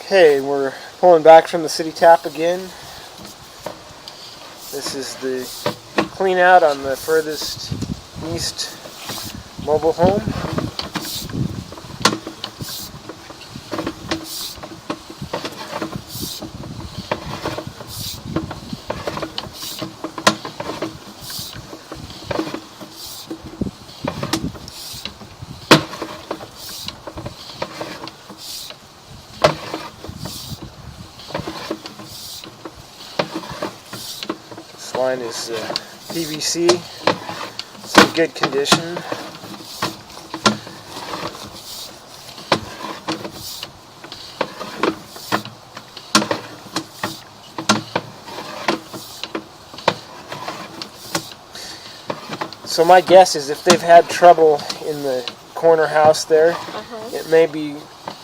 Okay, we're pulling back from the city tap again. This is the clean out on the furthest east mobile home. This line is PVC. It's in good condition. So my guess is if they've had trouble in the corner house there, it may be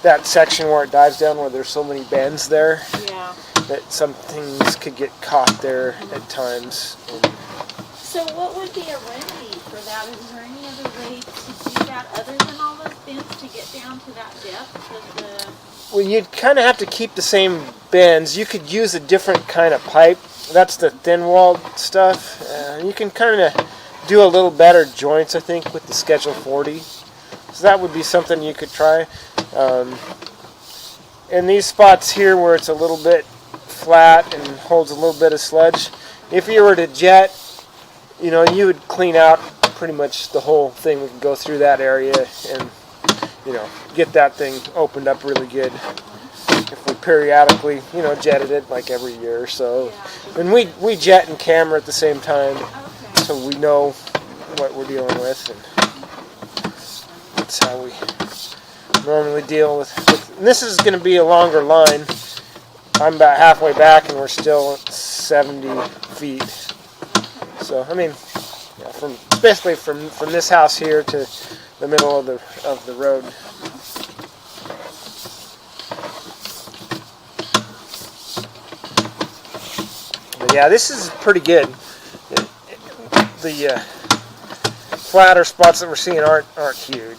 that section where it dives down where there's so many bends there. Yeah. That some things could get caught there at times. So what would be a remedy for that? Is there any other way to do that other than all those bends to get down to that depth of the... Well, you'd kind of have to keep the same bends. You could use a different kind of pipe. That's the thin-walled stuff. You can kind of do a little better joints, I think, with the Schedule 40. So that would be something you could try. In these spots here where it's a little bit flat and holds a little bit of sludge, if you were to jet, you would clean out pretty much the whole thing. We could go through that area and, get that thing opened up really good. If we periodically, jetted it like every year or so. And we jet and camera at the same time, so we know what we're dealing with. And that's how we normally deal with and this is going to be a longer line. I'm about halfway back and we're still at 70 feet. So, especially from this house here to the middle of the road. But yeah, this is pretty good. The flatter spots that we're seeing aren't huge.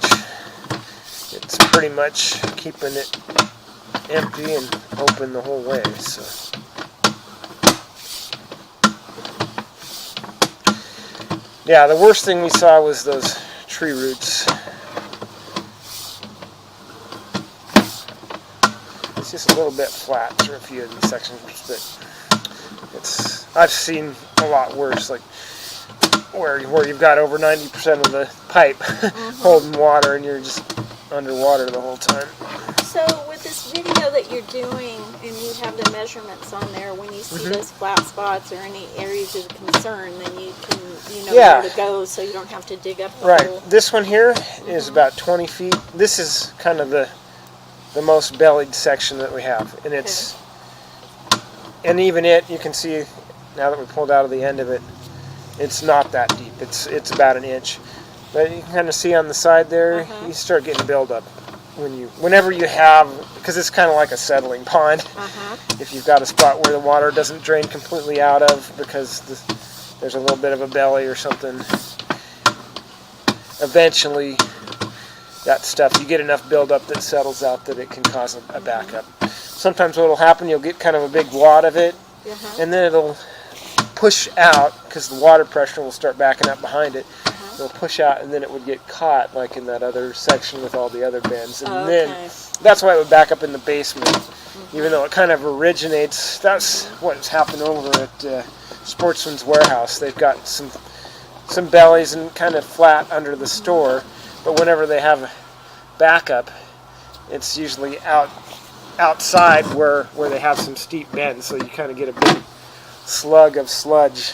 It's pretty much keeping it empty and open the whole way. So, yeah, the worst thing we saw was those tree roots. It's just a little bit flat through a few of these sections, but I've seen a lot worse, like where you've got over 90% of the pipe holding water and you're just underwater the whole time. So with this video that you're doing and you have the measurements on there, when you see those flat spots or any areas of concern, then you can know where to go so you don't have to dig up the hole. This one here is about 20 feet. This is kind of the most bellied section that we have, and it's and even you can see now that we pulled out of the end of it, it's not that deep. It's about an inch. But you can kind of see on the side there, you start getting buildup whenever you have, because it's kind of like a settling pond. If you've got a spot where the water doesn't drain completely out of because there's a little bit of a belly or something, eventually that stuff, you get enough buildup that settles out that it can cause a backup. Sometimes what will happen, you'll get kind of a big wad of it, and then it'll push out because the water pressure will start backing up behind it. It'll push out, and then it would get caught like in that other section with all the other bends. And then that's why it would back up in the basement, even though it kind of originates. That's what's happened over at Sportsman's Warehouse. They've got some bellies and kind of flat under the store, but whenever they have backup, it's usually outside where they have some steep bends, so you kind of get a big slug of sludge